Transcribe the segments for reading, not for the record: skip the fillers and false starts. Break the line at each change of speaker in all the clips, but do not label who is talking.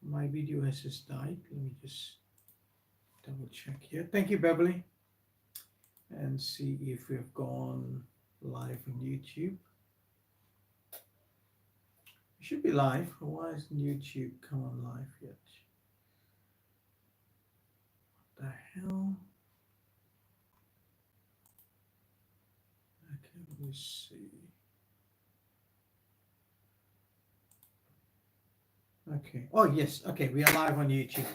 My video has just died. Let me just double check here. Thank you, Beverly. And see if we've gone live on YouTube. It should be live. Why isn't YouTube come on live yet? What the hell? Okay, let me see. Okay. Oh, yes. Okay, we are live on YouTube.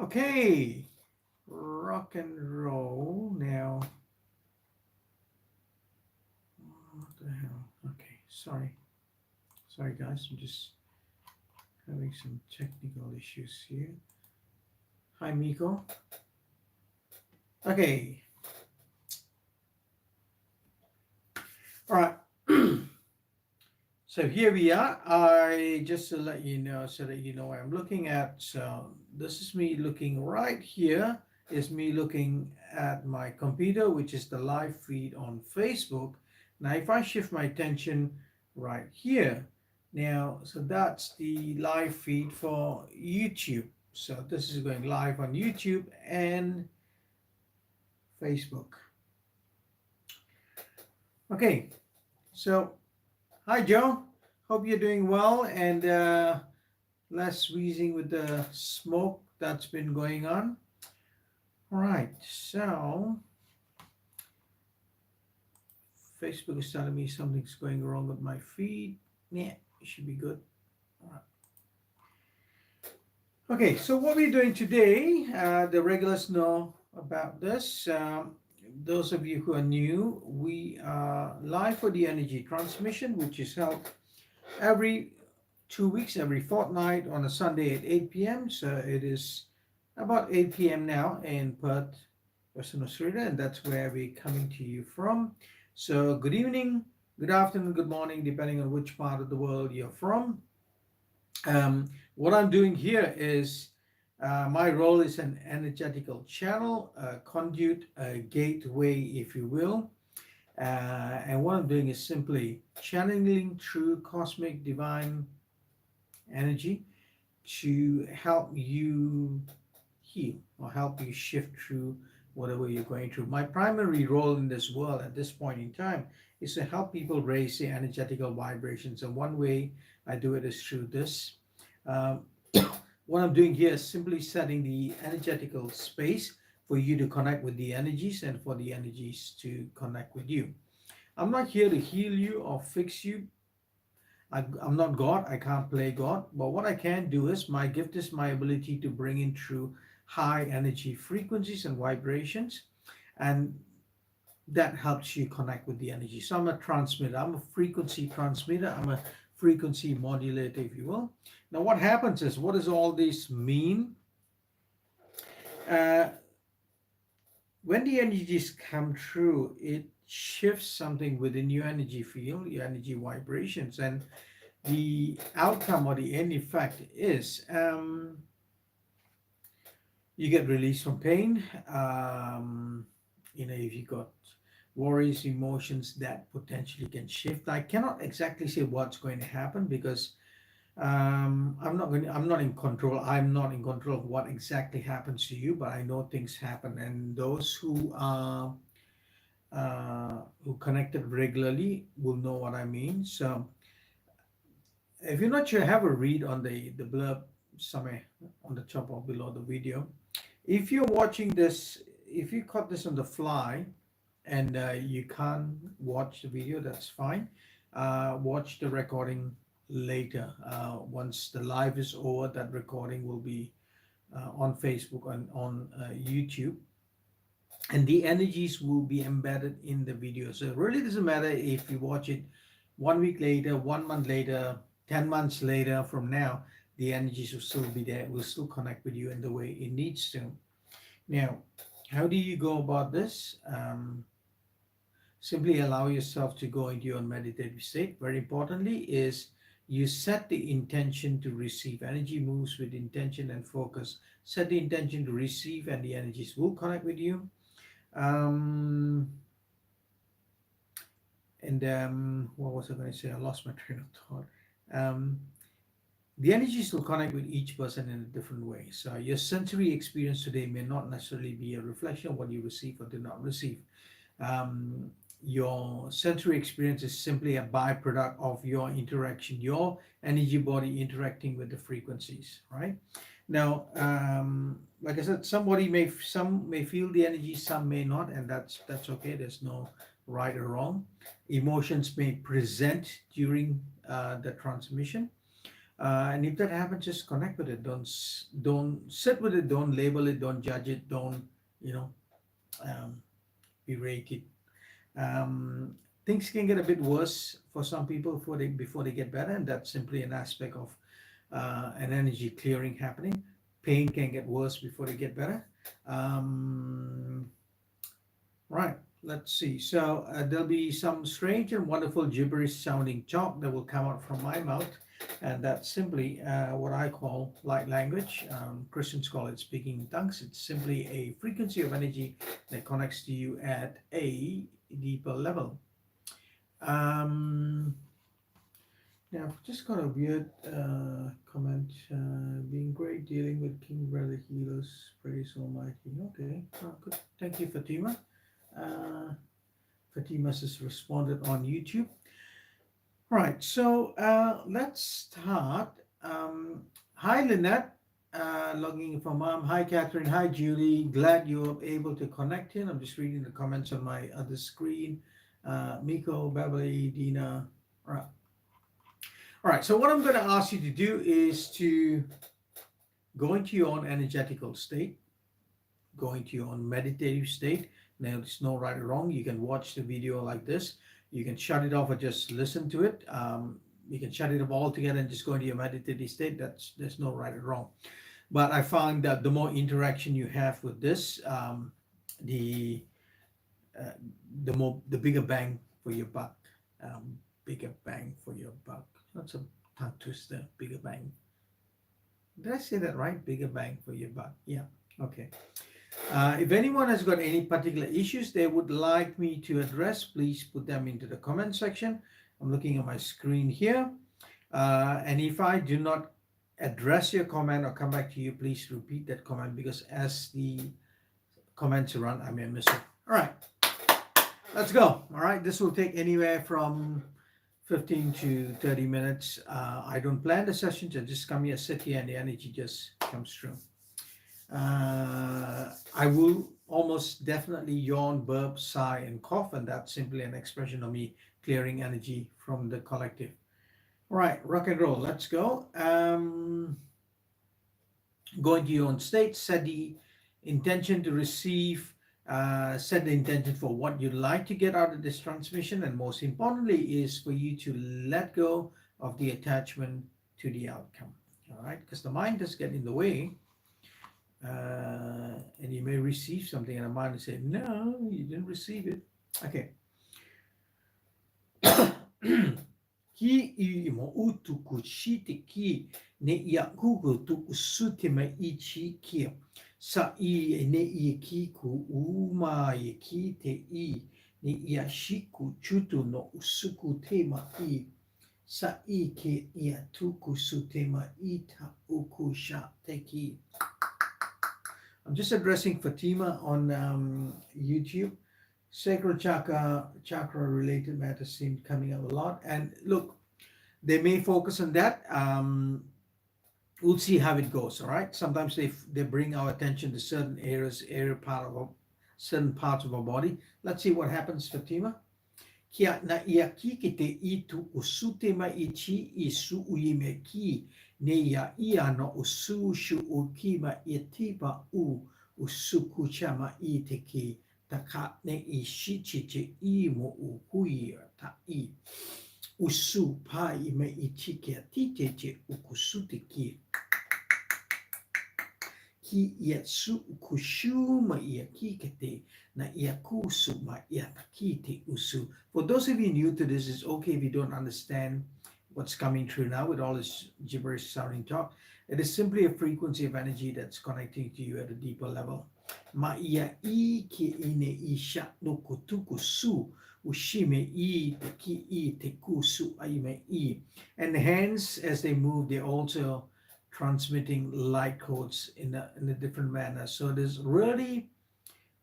Okay. Rock and roll now. What the hell? Okay, sorry. Sorry, guys. I'm just having some technical issues here. Hi, Miko. Okay. All right. So here we are. I just to let you know, so that you know what I'm looking at. So this is me looking right here. Is me looking at my computer, which is the live feed on Facebook. Now, if I shift my attention right here, now, so that's the live feed for YouTube. So this is going live on YouTube and Facebook. Okay, so hi, Joe. Hope you're doing well and less wheezing with the smoke that's been going on. All right, so Facebook is telling me something's going wrong with my feed. Yeah, it should be good. All right. Okay, so what we're doing today, the regulars know about this. Those of you who are new, we are live for the energy transmission, which is held every 2 weeks, every fortnight on a Sunday at 8 p.m. So it is about 8 p.m. now in Perth, Western Australia, and that's where we're coming to you from. So good evening, good afternoon, good morning, depending on which part of the world you're from. What I'm doing here is my role is an energetical channel, a conduit, a gateway, if you will. And what I'm doing is simply channeling through cosmic divine energy to help you heal or help you shift through whatever you're going through. My primary role in this world at this point in time is to help people raise their energetical vibrations. And one way I do it is through this. Um, what I'm doing here is simply setting the energetical space for you to connect with the energies and for the energies to connect with you. I'm not here to heal you or fix you. I'm not God. I can't play God. But what I can do is my gift is my ability to bring in through high energy frequencies and vibrations. And that helps you connect with the energy. So I'm a transmitter. I'm a frequency transmitter. I'm a frequency modulator, if you will. Now, what happens is, what does all this mean? Uh, when the energies come through, it shifts something within your energy field, your energy vibrations, and the outcome or the end effect is you get released from pain. If you got worries, emotions that potentially can shift. I cannot exactly say what's going to happen because I'm not in control. I'm not in control of what exactly happens to you, but I know things happen, and those who connected regularly will know what I mean. So if you're not sure, have a read on the blurb somewhere on the top or below the video. If you're watching this, if you caught this on the fly and you can't watch the video, that's fine. Watch the recording later. Once the live is over, that recording will be on Facebook and on YouTube, and the energies will be embedded in the video. So it really doesn't matter if you watch it 1 week later, 1 month later, 10 months later from now, the energies will still be there, will still connect with you in the way it needs to. Now, how do you go about this? Simply allow yourself to go into your meditative state. Very importantly is you set the intention to receive. Energy moves with intention and focus. Set the intention to receive and the energies will connect with you. Um, and what was I going to say? I lost my train of thought. The energies will connect with each person in a different way. So your sensory experience today may not necessarily be a reflection of what you receive or do not receive. um, your sensory experience is simply a byproduct of your interaction, your energy body interacting with the frequencies, right? Now, like I said, some may feel the energy, some may not, and that's okay. There's no right or wrong. Emotions may present during the transmission, and if that happens, just connect with it. Don't sit with it. Don't label it. Don't judge it. Don't you know um, berate it. um, Things can get a bit worse for some people before they get better, and that's simply an aspect of an energy clearing happening. Pain can get worse before they get better. Um, right, let's see. So there'll be some strange and wonderful gibberish sounding talk that will come out from my mouth, and that's simply what I call light language. Christians call it speaking in tongues. It's simply a frequency of energy that connects to you at a deeper level. Um, yeah, I've just got a weird comment. Being great dealing with King Brother Healers. Praise Almighty. Okay, oh, good. Thank you, Fatima. Uh, Fatima has responded on YouTube. Right, so let's start. Hi, Lynette, logging in from mom. Hi, Catherine. Hi, Julie. Glad you were able to connect in. I'm just reading the comments on my other screen. Miko, Beverly, Dina. All right. All right, so what I'm going to ask you to do is to go into your own energetical state, go into your own meditative state. Now, there's no right or wrong. You can watch the video like this. You can shut it off or just listen to it. You can shut it off altogether and just go into your meditative state. There's no right or wrong. But I found that the more interaction you have with this, the uh, the bigger bang for your buck. Bigger bang for your buck. That's a tongue twister. Bigger bang. Did I say that right? Bigger bang for your buck. Yeah. Okay. If anyone has got any particular issues they would like me to address, please put them into the comment section. I'm looking at my screen here. And if I do not address your comment or come back to you, please repeat that comment because as the comments run, I may miss it. All right, let's go. All right, this will take anywhere from 15 to 30 minutes. I don't plan the sessions, I just come here, sit here, and the energy just comes through. I will almost definitely yawn, burp, sigh, and cough, and that's simply an expression of me clearing energy from the collective. All right, rock and roll, let's go. Go into your own state, set the intention to receive, set the intention for what you'd like to get out of this transmission, and most importantly, is for you to let go of the attachment to the outcome. All right, because the mind does get in the way, and you may receive something, and the mind will say, "No, you didn't receive it." Okay. Ki I mo utu ku shite ki ne ia kuku tu usute mai ichi kia. Sa I ne ia ki ku uma ia ki te I ne ia shiku chutu no usuku te ma I. Sa I ke ia tuku su te ma I ta uku sha te ki. I'm just addressing Fatima on YouTube. Sacral chakra related matters seem coming up a lot. And look, they may focus on that. We'll see how it goes. All right. Sometimes they bring our attention to certain certain parts of our body. Let's see what happens, Fatima. Kia na ia ki ki te itu usute mai I chi I su ui me ki ne ia no usu shu u ki ma I tipa u usuku chama I te ki taka ne I shi chi te I mo u hui ta I usu pai me I chi ke ti te te ukusu te ki ki ia su kushu ma ia ki ke te na ia kusu ma ia ki te usu. For those of you new to this, it's okay if you don't understand what's coming through now with all this gibberish sounding talk. It is simply a frequency of energy that's connecting to you at a deeper level. Ma ia I ki ine I sha no kutuku su. Ushime I te ki I te kusu aime I. And hence, as they move, they're also transmitting light codes in a different manner. So there's really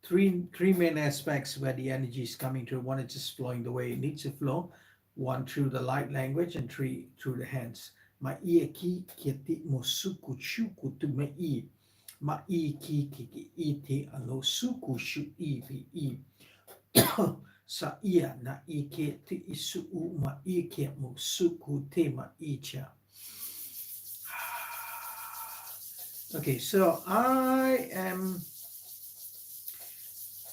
three main aspects where the energy is coming through. One is just flowing the way it needs to flow, one through the light language, and three through the hands. Ma ia ki ki te mosuku shuku tu me I. Ma I ki I te ano suku shu I pi I. Sa ia na I ke te isu u ma I ke mosuku te ma I cha. Okay, so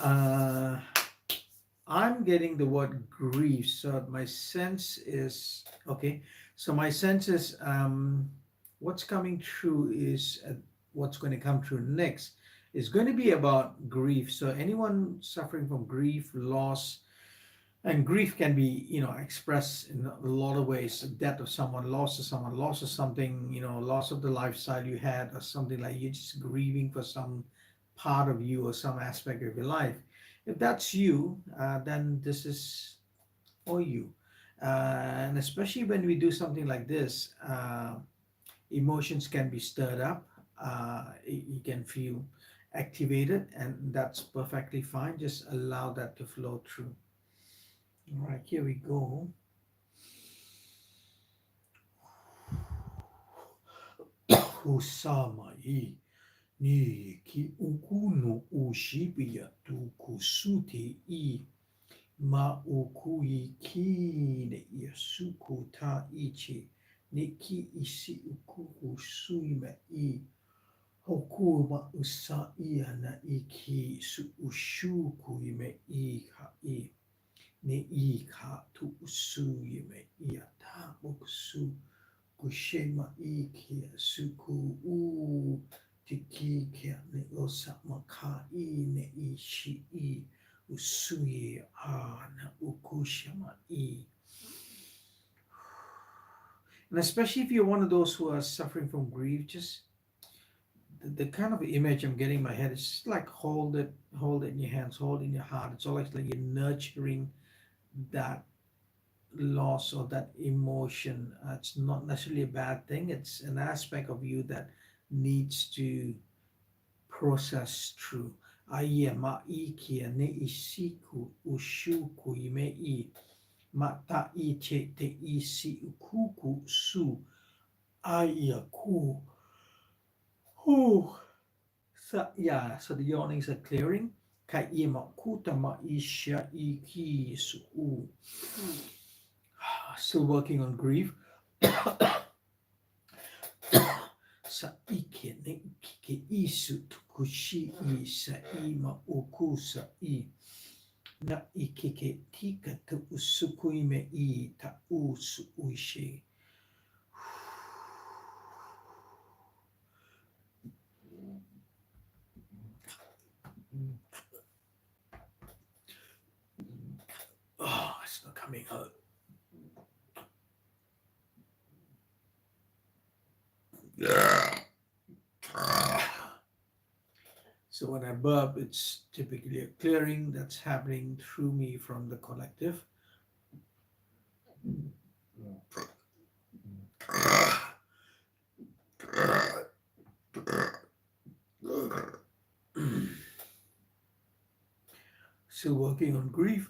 uh, I'm getting the word grief. So my sense is okay. So my sense is what's coming through is what's going to come through next is going to be about grief. So anyone suffering from grief, loss, and grief can be expressed in a lot of ways. Death of someone, loss of someone, loss of something, loss of the lifestyle you had, or something like you're just grieving for some part of you or some aspect of your life. If that's you, then this is for you. And especially when we do something like this, emotions can be stirred up. You can feel activated, and that's perfectly fine. Just allow that to flow through. All right, here we go. Husamai ni ki ukuno ushibia tu kusute I ma ukui ki ne yasuku ta ichi ne ki isi ukuku suime I hoku ma usa ia na iki su ushuku ime I ha I ne I ka tu usu ime ia ta mokusu Kushema ikia suku u tiki kia ne osa maka I ne ishi I usuye a na ukushema I. And especially if you're one of those who are suffering from grief, just the kind of image I'm getting in my head is just like hold it in your hands, hold it in your heart. It's always like you're nurturing that loss or that emotion. It's not necessarily a bad thing. It's an aspect of you that needs to process through. Aia ma I kia ne isiku ushuku I me I ma ta I te isi ukuku su aia ku. Whew. So yeah, so the yawning are clearing. Kai I ma kuta ma isha iki su u. Still working on grief. Sa ike ne kike isu tukushi I sa I ma ukusa I na ikike tika tu usukui me I ta usu uishi. Oh, it's not coming out. So when I burp, it's typically a clearing that's happening through me from the collective. Still working on grief.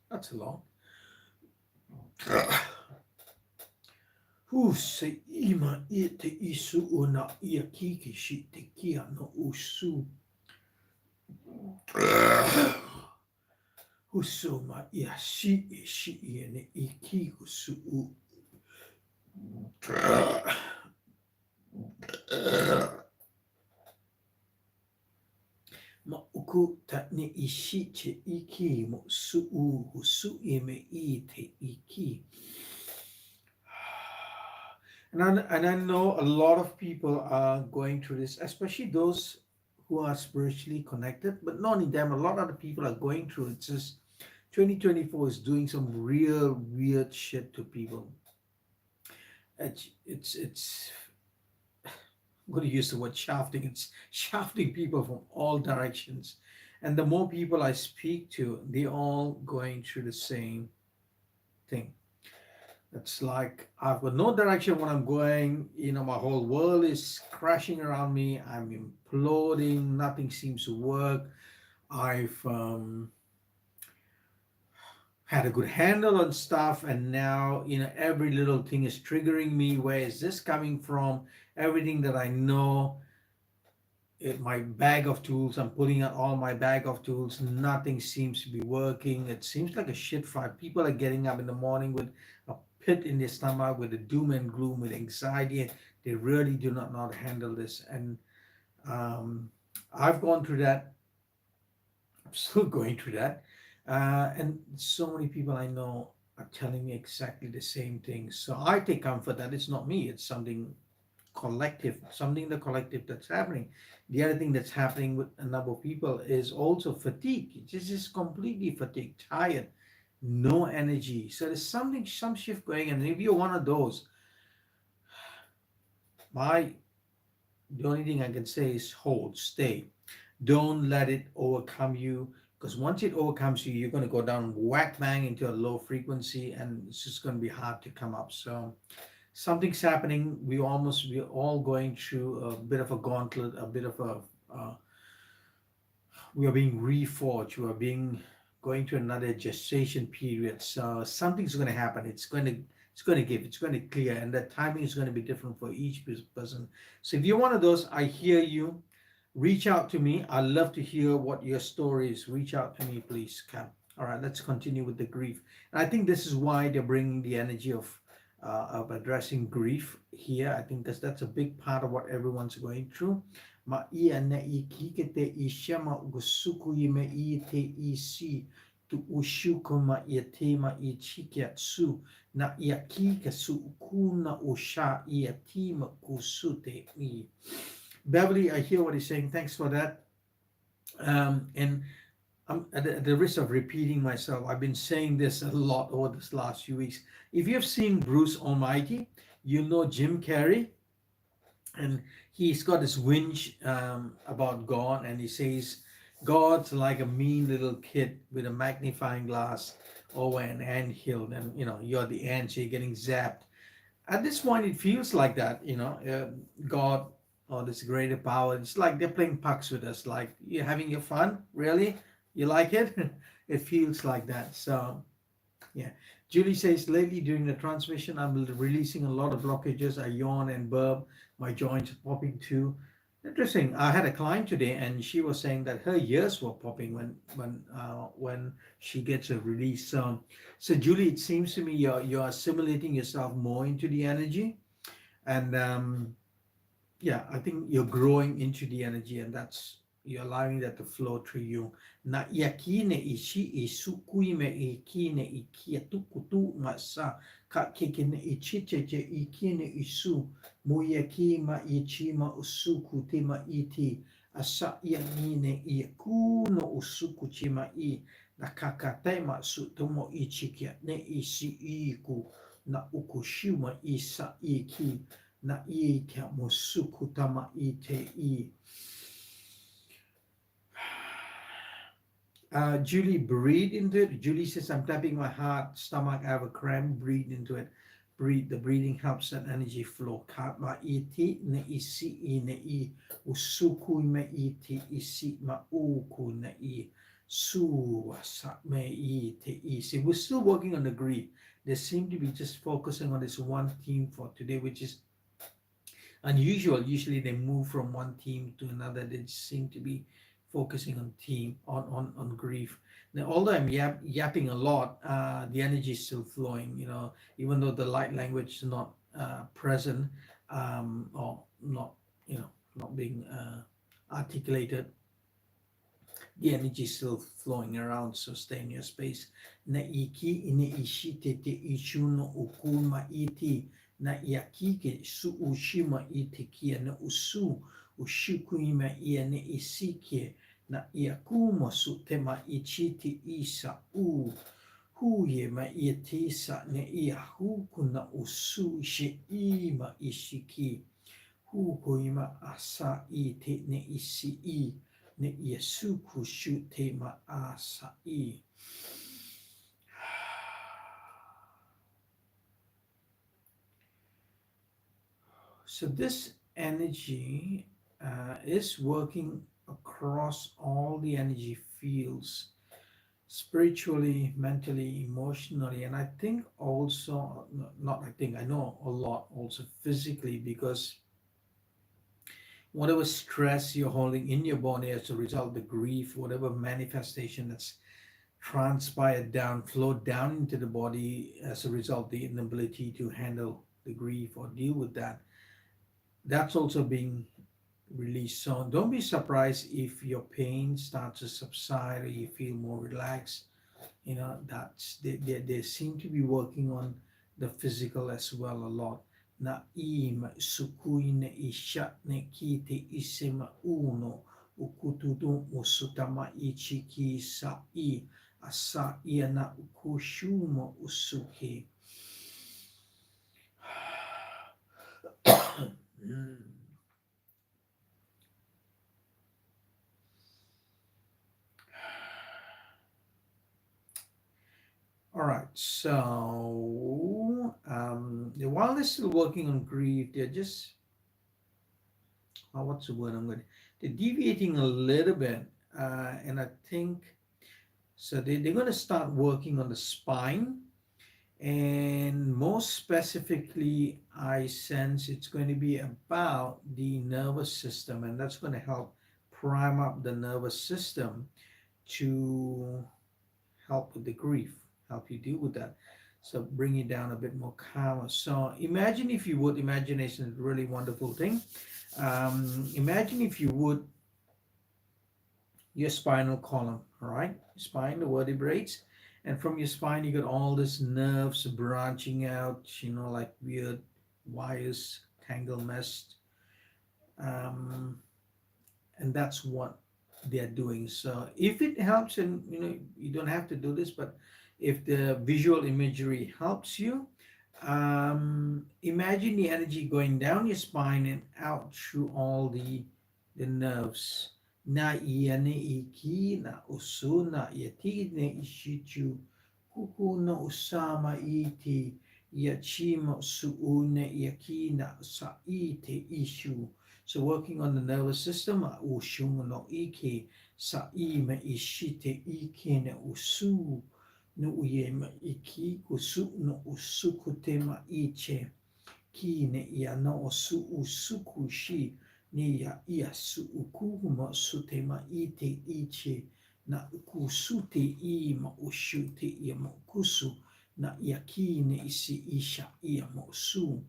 That's a lot. Se ima I te isu o na ia kiki shi te kia no usu. Husoma ia shi I ne iki usu u. Ma uku ta ne ishi te iki mo su u husu ime I te iki. And I know a lot of people are going through this, especially those who are spiritually connected, but not only them, a lot of the people are going through. It's just 2024 is doing some real weird shit to people. It's I'm going to use the word shafting. It's shafting people from all directions. And the more people I speak to, they're all going through the same thing. It's like I've got no direction when I'm going. My whole world is crashing around me. I'm imploding. Nothing seems to work. I've had a good handle on stuff, and now every little thing is triggering me. Where is this coming from? Everything that I know, my bag of tools, I'm pulling out all my bag of tools, nothing seems to be working. It seems like a shit fight. People are getting up in the morning with a pit in their stomach, with a doom and gloom, with anxiety, and they really do not know how to handle this. And um, I've gone through that. I'm still going through that. And so many people I know are telling me exactly the same thing. So I take comfort that it's not me, it's something in the collective that's happening. The other thing that's happening with a number of people is also fatigue. It's just completely fatigued, tired, no energy. So there's some shift going on. And if you're one of those, my the only thing I can say is hold, stay. Don't let it overcome you, because once it overcomes you, you're going to go down whack bang into a low frequency, and it's just going to be hard to come up. So something's happening. We're all going through a bit of a gauntlet, a bit of a we are being reforged. We are being going to another gestation period. So something's going to happen. It's going to clear, and the timing is going to be different for each person. So if you're one of those, I hear you. Reach out to me. I'd love to hear what your story is. Reach out to me, please, Cam. All right, let's continue with the grief. And I think this is why they're bringing the energy of addressing grief here. I think that's a big part of what everyone's going through. Ma ia na I kikete I shema ugusuku I me I te I si tu ushuko ma ia te ma I chikiatsu na ia kika su ukuna usha ia tima kusute I. Beverly, I hear what he's saying. Thanks for that. And I'm at the risk of repeating myself. I've been saying this a lot over this last few weeks. If you've seen Bruce Almighty, you know Jim Carrey, and he's got this whinge about God, and he says God's like a mean little kid with a magnifying glass over an anthill, and you're the ant, so you're getting zapped. At this point, it feels like that. God or this greater power. It's like they're playing pucks with us. Like, you're having your fun, really? You like it? It feels like that. So yeah. Julie says, lately during the transmission, I'm releasing a lot of blockages. I yawn and burp. My joints are popping too. Interesting. I had a client today, and she was saying that her ears were popping when she gets a release. So Julie, it seems to me you're assimilating yourself more into the energy, and yeah, I think you're growing into the energy, and that's you're allowing that to flow through you. Na iakine ishi isukuime ikine ikia tukutu masa ka kikine ichicheche ikine isu muyakima ichima usuku tima iti asa ianine iakuno usuku chima I na kakatema sutomo ichikia ne isi iku na ukushima isa iki na ika musuku tama ite I. Julie, breathe into it. Julie says, I'm tapping my heart, stomach, I have a cramp, breathe into it. Breathe. The breathing helps that energy flow. Katma iti ne isi I ne I. Usuku me iti isi ma uku ne I. Su sa me I te I. See, we're still working on the grief. They seem to be just focusing on this one theme for today, which is unusual. Usually they move from one theme to another. They seem to be focusing on theme on grief. Now, although I'm yapping a lot, the energy is still flowing. Even though the light language is not present, or not not being articulated, the energy is still flowing around. So stay in your space. Na iki ine ishite te ishuno ukuma iti na yakike su ushima iti kia na usu ushukuima ia ne isikie na ia kuma su tema ichiti isa u huye ma ia tisa ne ia huku na usu she ima ishiki huku ima asa i te ne isi i ne ia suku shu tema asa i. So this energy is working across all the energy fields, spiritually, mentally, emotionally, and I think also, not I think, I know a lot also physically, because whatever stress you're holding in your body as a result of the grief, whatever manifestation that's transpired down, flowed down into the body as a result of the inability to handle the grief or deal with that, that's also being released. So don't be surprised if your pain starts to subside or you feel more relaxed. You know, that's they seem to be working on the physical as well a lot. Na ima sukuine isha ne kite isema uno ukutudu usutama ichiki sa I asa ia na ukushuma usuke. All right, so while they're still working on grief, they're just, what's the word I'm going to, they're deviating a little bit. And I think, so they're going to start working on the spine. And most specifically, I sense it's going to be about the nervous system, and that's going to help prime up the nervous system to help with the grief, help you deal with that. So bring you down a bit more calmer. So imagine, if you would, imagination is a really wonderful thing. Imagine, if you would, your spinal column, all right? Spine, the vertebrae. And from your spine, you got all these nerves branching out, like weird wires, tangled mess. Um, and that's what they're doing. So if it helps, and you don't have to do this, but if the visual imagery helps you, imagine the energy going down your spine and out through all the nerves. Na iya ne iki na usu na yati ne ishichu kuku na usama iti yachima suu ne yaki na sa ite ishu. So working on the nervous system, ushunga no ike sa ima ishite ike ne usu no uyema iki kusu no usuku tema iche ki ne ia no osu usuku shi ne ya ia su ukuma sutema ite iche na ukusute ima ushute ima kusu na yaki ne isi isha ia mo su.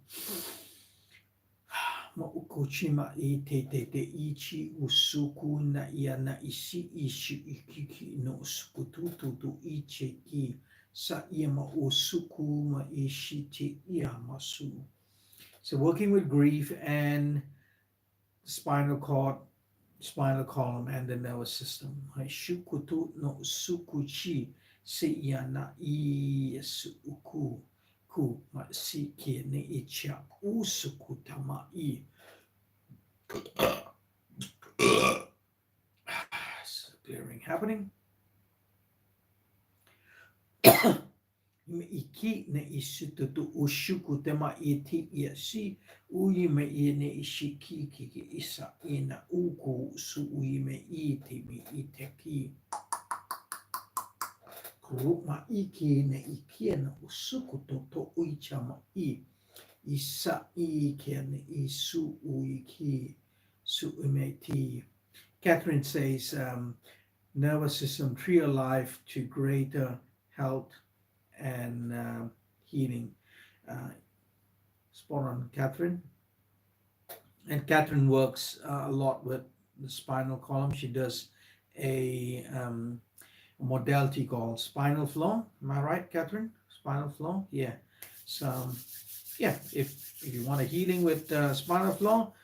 Ma ukuchima I te ichi usuku na ia na isi ishi ikiki no usukututu tu ichi ki sa ia ma usuku ma ishi te ia masu. So working with grief and spinal cord, spinal column, and the nervous system. Shukutu no usukuchi se ia na I uku. Ku ma si ki ne icha usuku tama I. Clearing happening. Iki ne isutu tu ushuku tema iti yasi uyi me I ne ishiki ki isa ina uku su uyi me iti mi iteki. Kuruma iki ne ikia na usuku to uichama I isa ikia ne isu uiki su umeti. Catherine says, nervous system, tree of life to greater health and healing. Spot on, Catherine. And Catherine works a lot with the spinal column. She does a modality called spinal flow. Am I right, Catherine? Spinal flow? Yeah. So, yeah, if you want a healing with spinal flow,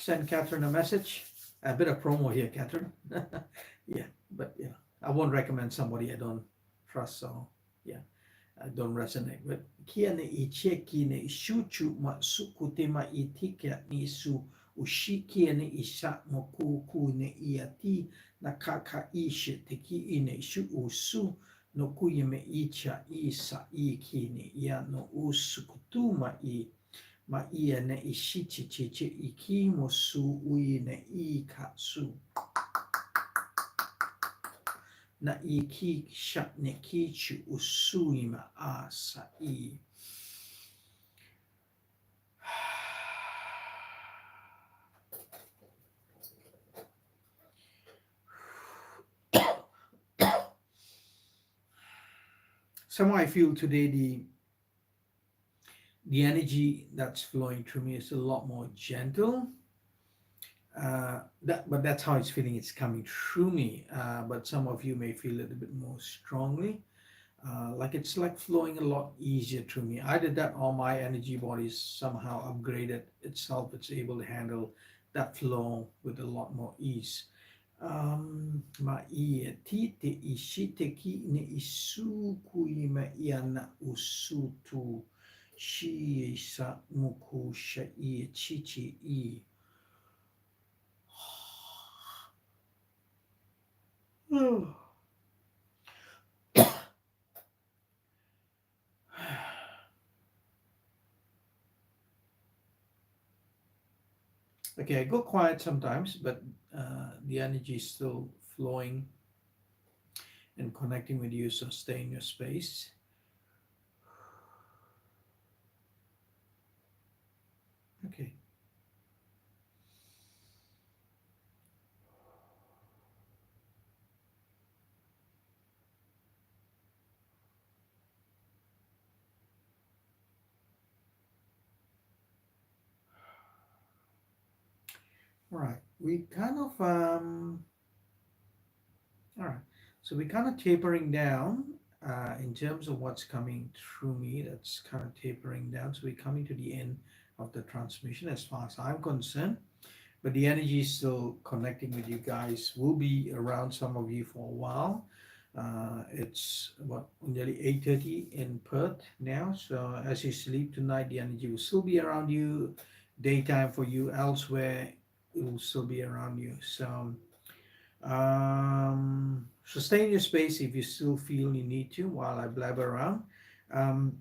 send Catherine a message. A bit of promo here, Catherine. Yeah, but I won't recommend somebody I don't trust. So yeah, I don't resonate with. Kia ne I cheki ne shuchu ma suku ma I tika ni su ushi kia ne I sa mo ku ne I ati na kaka I shi te ki I ne shu usu no kuye me I cha I sa I ki ne ia no usukutu ma ia ne I shichi chichi I ki mo su ui ne I katsu na I ki sha ne ki chu usui ma asa I. Somehow I feel today the energy that's flowing through me is a lot more gentle. But that's how it's feeling. It's coming through me. But some of you may feel it a bit more strongly. Like it's like flowing a lot easier through me. Either that or my energy body is somehow upgraded itself. It's able to handle that flow with a lot more ease. Ma ia ti te ishite ki ne isu kui ma ia na usutu shi sa muku sha I chichi I. Okay, I go quiet sometimes, but the energy is still flowing and connecting with you, so stay in your space. Okay. All right. All right. So we kind of tapering down in terms of what's coming through me. That's kind of tapering down. So we're coming to the end of the transmission as far as I'm concerned. But the energy is still connecting with you guys. We'll be around some of you for a while. It's what nearly 8:30 in Perth now. So as you sleep tonight, the energy will still be around you. Daytime for you elsewhere, it will still be around you. So stay in your space if you still feel you need to while I blabber around. Um,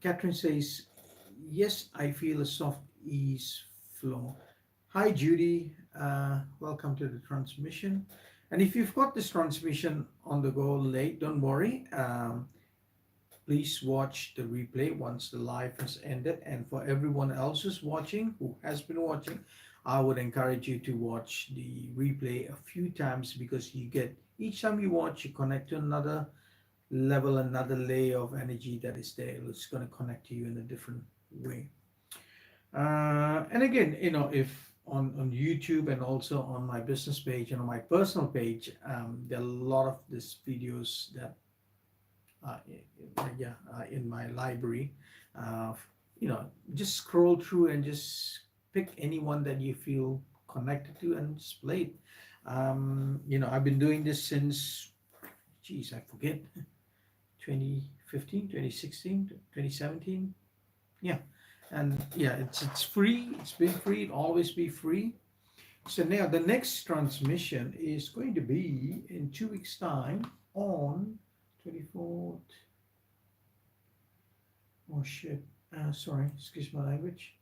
Catherine says, yes, I feel a soft ease flow. Hi, Judy. Welcome to the transmission. And if you've got this transmission on the go late, don't worry. Please watch the replay once the live has ended. And for everyone else who's watching, who has been watching, I would encourage you to watch the replay a few times because you get each time you watch, you connect to another level, another layer of energy that is there. It's going to connect to you in a different way. And again, if on YouTube and also on my business page and on my personal page, there are a lot of these videos that in my library. Uh, just scroll through and just pick anyone that you feel connected to and just play it. I've been doing this since, geez, I forget, 2015, 2016, 2017. Yeah, and yeah, it's free. It's been free. It'll always be free. So now the next transmission is going to be in 2 weeks' time on 24th. Oh shit. Sorry, excuse my language.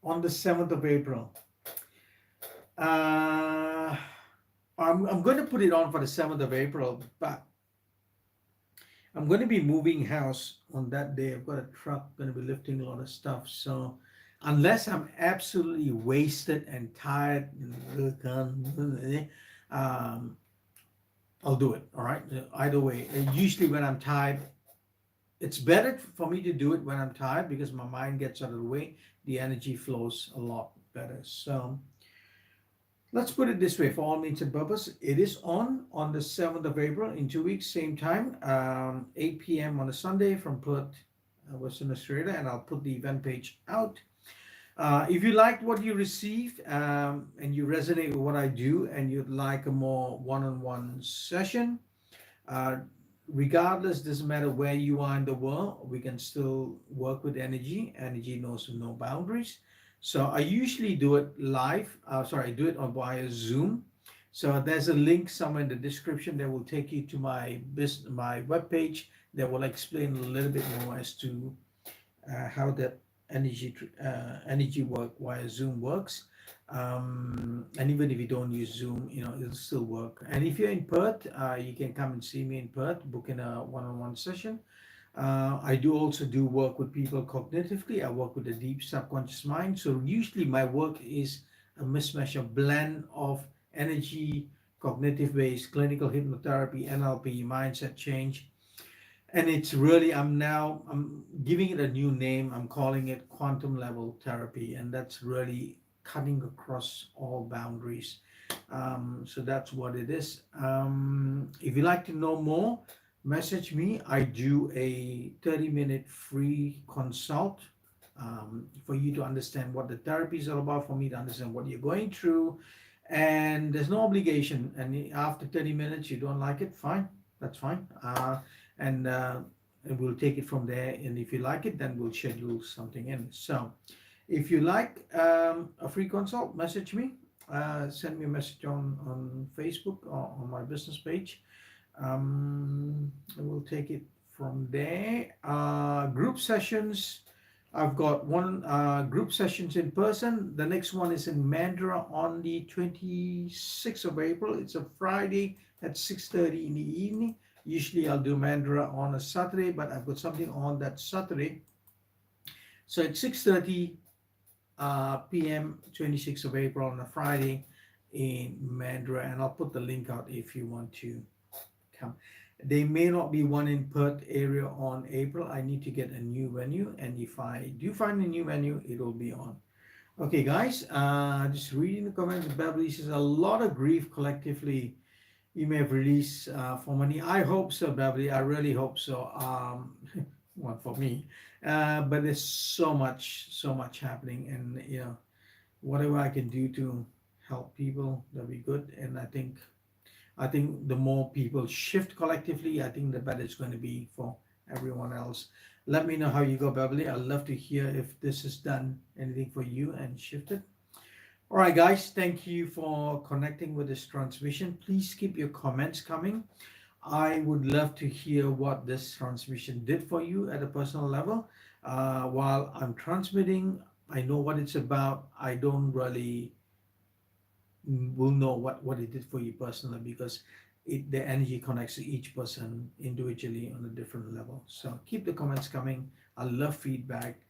On the 7th of April. Uh, I'm going to put it on for the 7th of April, but I'm going to be moving house on that day. I've got a truck, going to be lifting a lot of stuff. So unless I'm absolutely wasted and tired, um, I'll do it. All right. Either way, usually when I'm tired, it's better for me to do it when I'm tired because my mind gets out of the way. The energy flows a lot better. So let's put it this way for all needs and purpose. It is on the 7th of April in 2 weeks, same time, 8 p.m. on a Sunday from Perth, Western Australia, and I'll put the event page out. If you liked what you received and you resonate with what I do and you'd like a more one-on-one session, uh, regardless, doesn't matter where you are in the world, we can still work with energy. Energy knows no boundaries. So I usually do it live. I do it on via Zoom. So there's a link somewhere in the description that will take you to my webpage that will explain a little bit more as to how that energy work via Zoom works. And even if you don't use Zoom, it'll still work. And if you're in Perth, you can come and see me in Perth, book in a one-on-one session. I do also do work with people cognitively. I work with the deep subconscious mind. So usually my work is a mismatch, a blend of energy, cognitive based, clinical hypnotherapy, NLP, mindset change, and it's really, I'm giving it a new name. I'm calling it quantum level therapy, and that's really cutting across all boundaries. So that's what it is. If you'd like to know more, message me. I do a 30-minute free consult, for you to understand what the therapy is all about, for me to understand what you're going through. And there's no obligation. And after 30 minutes, you don't like it, fine, that's fine. And we'll take it from there. And if you like it, then we'll schedule something in. So if you like a free consult, message me. Send me a message on Facebook or on my business page. And we'll take it from there. Group sessions. I've got one group sessions in person. The next one is in Mandurah on the 26th of April. It's a Friday at 6:30 in the evening. Usually I'll do Mandurah on a Saturday, but I've got something on that Saturday. So it's 6:30 p.m. 26th of April on a Friday in Mandurah, and I'll put the link out if you want to come. There may not be one in Perth area on April. I need to get a new venue, and if I do find a new venue, it will be on. Okay, guys, just reading the comments. Beverly says a lot of grief collectively. You may have released for money. I hope so, Beverly. I really hope so. Well, for me, but there's so much happening, and whatever I can do to help people, that'll be good. And I think the more people shift collectively, I think the better it's going to be for everyone else. Let me know how you go, Beverly. I'd love to hear if this has done anything for you and shifted. All right, guys, thank you for connecting with this transmission. Please keep your comments coming. I would love to hear what this transmission did for you at a personal level. While I'm transmitting, I know what it's about. I don't really will know what it did for you personally, because the energy connects to each person individually on a different level. So keep the comments coming. I love feedback,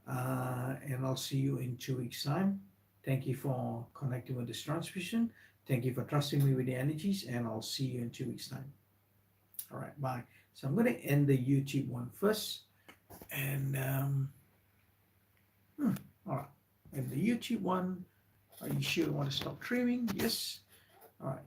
and I'll see you in 2 weeks time. Thank you for connecting with this transmission. Thank you for trusting me with the energies, and I'll see you in 2 weeks time. All right, bye. So I'm going to end the YouTube one first, and all right, and the YouTube one. Are you sure you want to stop streaming? Yes. All right.